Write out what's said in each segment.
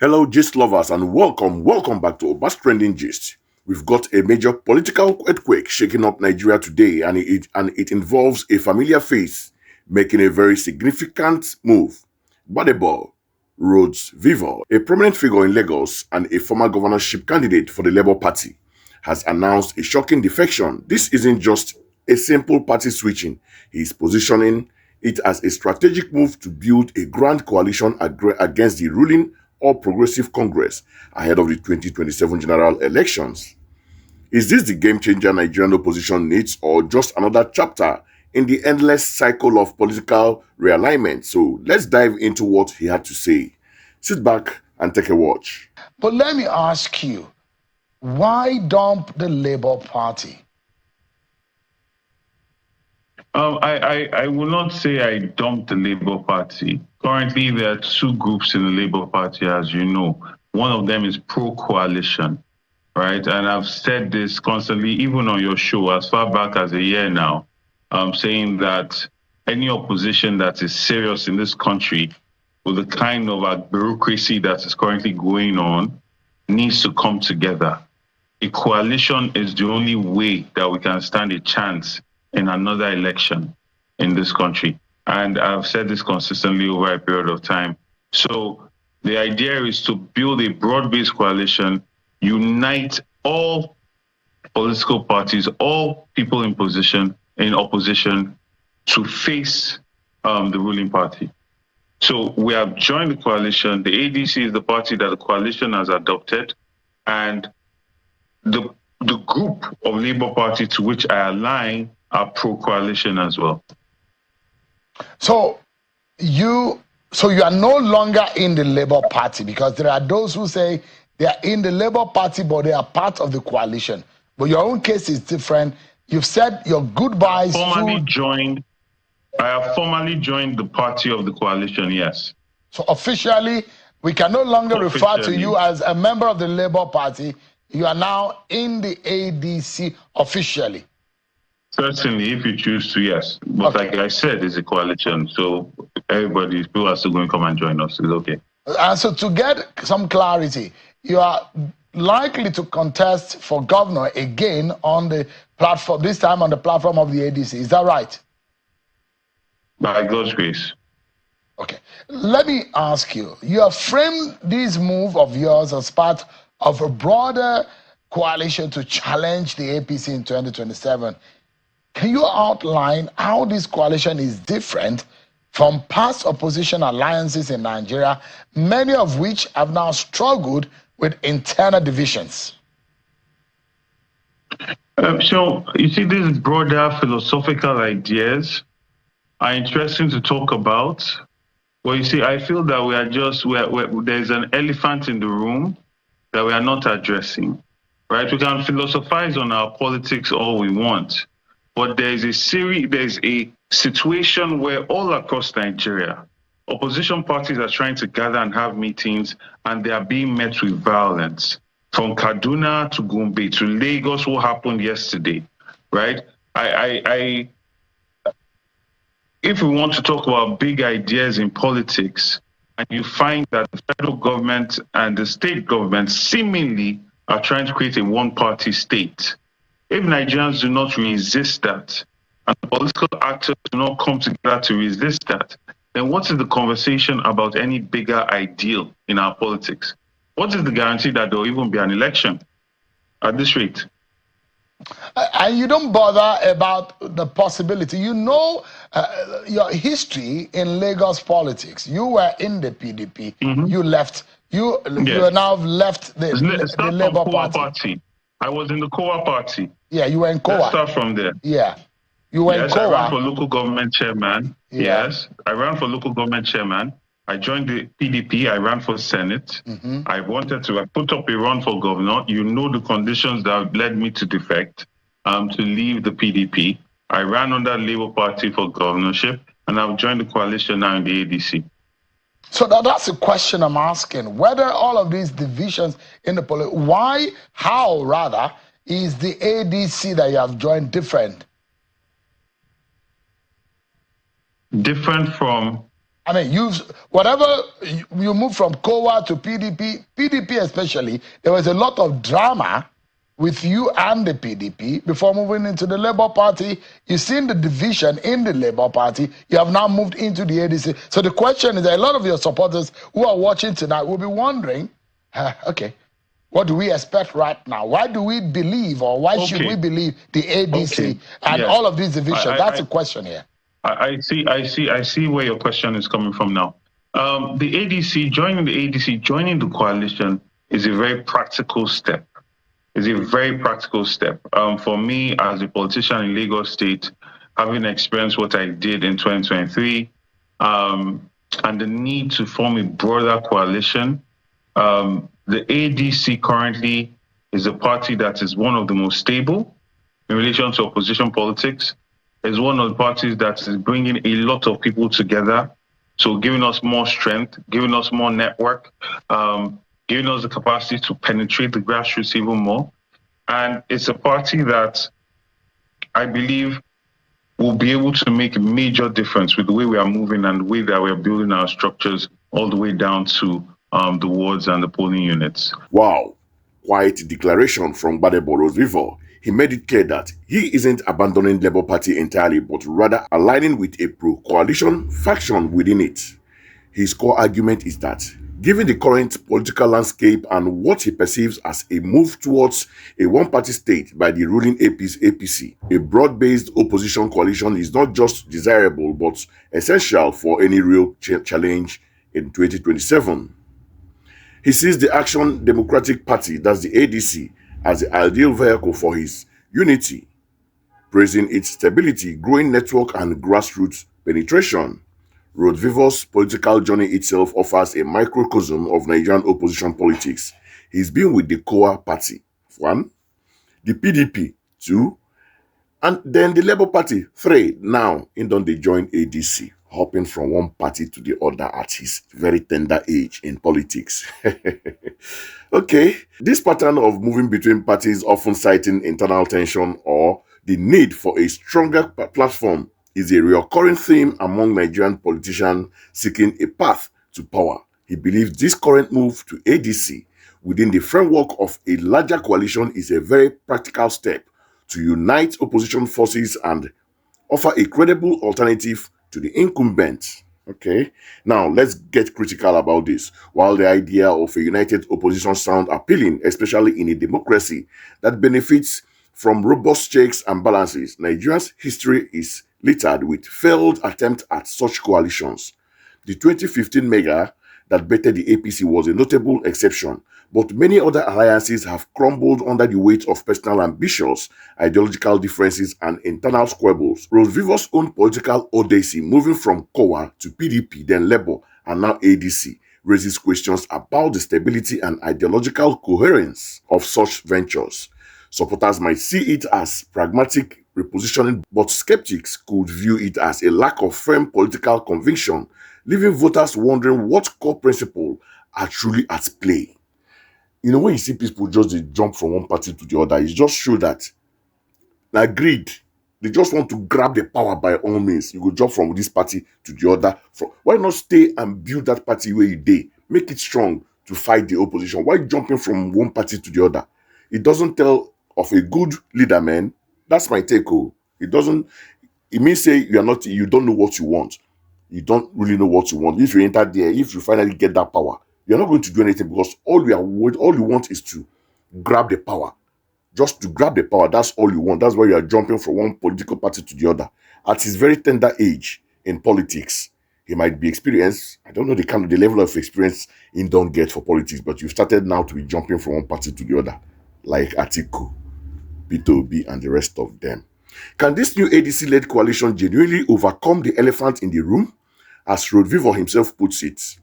Hello, gist lovers, and welcome back to Obas Trending Gist. We've got a major political earthquake shaking up Nigeria today, and it involves a familiar face making a very significant move. Gbadebo Rhodes-Vivour, a prominent figure in Lagos and a former governorship candidate for the Labour Party, has announced a shocking defection. This isn't just a simple party switching; he's positioning it as a strategic move to build a grand coalition against the ruling All Progressive Congress ahead of the 2027 general elections. Is this the game changer Nigerian opposition needs, or just another chapter in the endless cycle of political realignment? So let's dive into what he had to say. Sit back and take a watch. But let me ask you, why dump the Labour Party? I will not say I dumped the Labour Party. Currently, there are two groups in the Labour Party, as you know. One of them is pro-coalition, right? And I've said this constantly, even on your show, as far back as a year now, saying that any opposition that is serious in this country with the kind of bureaucracy that is currently going on needs to come together. A coalition is the only way that we can stand a chance in another election in this country. And I've said this consistently over a period of time. So the idea is to build a broad-based coalition, unite all political parties, all people in opposition to face the ruling party. So we have joined the coalition. The ADC is the party that the coalition has adopted, and the group of Labour Party to which I align are pro-coalition as well. So you are no longer in the Labour Party, because there are those who say they are in the Labour Party but they are part of the coalition. But your own case is different. You've said your goodbyes. I have formally joined the party of the coalition, yes. So officially, we can no longer refer to you as a member of the Labour Party. You are now in the ADC officially. Certainly, if you choose to, yes. But okay. Like I said, it's a coalition, so everybody who has to go and come and join us is okay. And so to get some clarity, you are likely to contest for governor again on the platform, this time on the platform of the ADC. Is that right? By God's grace. Okay. Let me ask you, you have framed this move of yours as part of a broader coalition to challenge the APC in 2027. Can you outline how this coalition is different from past opposition alliances in Nigeria, many of which have now struggled with internal divisions? So you see, these broader philosophical ideas are interesting to talk about. Well, you see, I feel that there's an elephant in the room that we are not addressing, right? We can philosophize on our politics all we want, but there's a situation where all across Nigeria, opposition parties are trying to gather and have meetings, and they are being met with violence. From Kaduna to Guber to Lagos, what happened yesterday, right? If we want to talk about big ideas in politics, and you find that the federal government and the state government seemingly are trying to create a one-party state, if Nigerians do not resist that, and political actors do not come together to resist that, then what is the conversation about any bigger ideal in our politics? What is the guarantee that there will even be an election at this rate? And you don't bother about the possibility. You know your history in Lagos politics. You were in the PDP. Mm-hmm. You left. You are now left the Labour Party. I was in the COA party. Yeah, you were in COA. Let's start from there. Yeah. You were in COA. I ran for local government chairman. Yeah. Yes, I ran for local government chairman. I joined the PDP. I ran for Senate. Mm-hmm. I put up a run for governor. You know the conditions that led me to defect, to leave the PDP. I ran under Labour Party for governorship, and I've joined the coalition now in the ADC. So that's a question I'm asking. Whether all of these divisions in the politics, how is the ADC that you have joined different? Different from? I mean, whatever you move from COA to PDP especially, there was a lot of drama with you and the PDP before moving into the Labour Party. You've seen the division in the Labour Party. You have now moved into the ADC. So the question is, a lot of your supporters who are watching tonight will be wondering, okay, what do we expect right now? Why do we believe, or why should we believe the ADC and all of these divisions? That's the question here. I see where your question is coming from now. The ADC, joining the coalition is a very practical step. For me, as a politician in Lagos State, having experienced what I did in 2023, and the need to form a broader coalition, the ADC currently is a party that is one of the most stable in relation to opposition politics. It's one of the parties that is bringing a lot of people together, so giving us more strength, giving us more network, giving us the capacity to penetrate the grassroots even more. And it's a party that I believe will be able to make a major difference with the way we are moving and the way that we are building our structures all the way down to the wards and the polling units. Wow, quite a declaration from Gbadebo Rhodes-Vivour. He made it clear that he isn't abandoning Labour Party entirely, but rather aligning with a pro-coalition faction within it. His core argument is that, given the current political landscape and what he perceives as a move towards a one-party state by the ruling APC, a broad-based opposition coalition is not just desirable but essential for any real challenge in 2027. He sees the Action Democratic Party, that's the ADC, as the ideal vehicle for his unity, praising its stability, growing network, and grassroots penetration. Rhodes-Vivour's political journey itself offers a microcosm of Nigerian opposition politics. He's been with the COA party, 1, the PDP, 2, and then the Labour Party, 3. Now, he done they join ADC, hopping from one party to the other at his very tender age in politics. Okay, this pattern of moving between parties, often citing internal tension or the need for a stronger platform, is a recurring theme among Nigerian politicians seeking a path to power. He believes this current move to ADC within the framework of a larger coalition is a very practical step to unite opposition forces and offer a credible alternative to the incumbent. Okay, now let's get critical about this. While the idea of a united opposition sounds appealing, especially in a democracy that benefits from robust checks and balances, Nigeria's history is littered with failed attempts at such coalitions. The 2015 mega that bettered the APC was a notable exception, but many other alliances have crumbled under the weight of personal ambitions, ideological differences, and internal squabbles. Rhodes-Vivour's own political odyssey, moving from COA to PDP, then Labour, and now ADC, raises questions about the stability and ideological coherence of such ventures. Supporters might see it as pragmatic repositioning, but skeptics could view it as a lack of firm political conviction, leaving voters wondering what core principles are truly at play. You know, when you see people just jump from one party to the other, it just shows that greed. They just want to grab the power by all means. You go jump from this party to the other. Why not stay and build that party where you did? Make it strong to fight the opposition. Why jumping from one party to the other? It doesn't tell of a good leader, man. That's my take. It means say you don't know what you want. You don't really know what you want. If you enter there, if you finally get that power, you're not going to do anything because all you want is to grab the power. Just to grab the power, that's all you want. That's why you are jumping from one political party to the other. At his very tender age in politics, he might be experienced. I don't know the level of experience he don't get for politics, but you've started now to be jumping from one party to the other, like Atiku, Peter Obi, and the rest of them. Can this new ADC-led coalition genuinely overcome the elephant in the room, as Rhodes-Vivour himself puts it,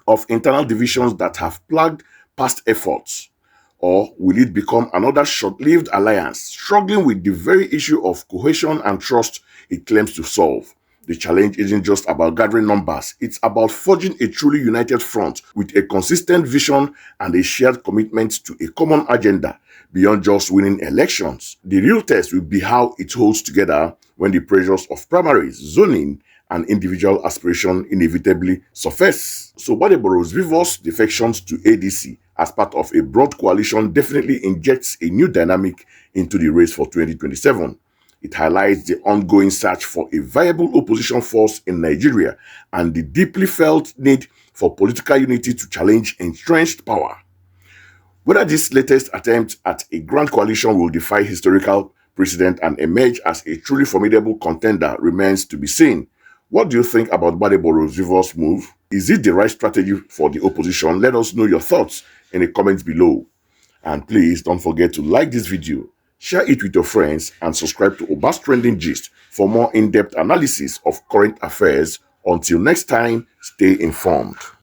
of internal divisions that have plagued past efforts? Or will it become another short-lived alliance, struggling with the very issue of cohesion and trust it claims to solve? The challenge isn't just about gathering numbers, it's about forging a truly united front with a consistent vision and a shared commitment to a common agenda beyond just winning elections. The real test will be how it holds together when the pressures of primaries, zoning, and individual aspiration inevitably surface. So Gbadebo Rhodes-Vivour's defections to ADC as part of a broad coalition definitely injects a new dynamic into the race for 2027. It highlights the ongoing search for a viable opposition force in Nigeria and the deeply felt need for political unity to challenge entrenched power. Whether this latest attempt at a grand coalition will defy historical precedent and emerge as a truly formidable contender remains to be seen. What do you think about Gbadebo Rhodes-Vivour's move? Is it the right strategy for the opposition? Let us know your thoughts in the comments below. And please don't forget to like this video, share it with your friends, and subscribe to Obas Trending Gist for more in-depth analysis of current affairs. Until next time, stay informed.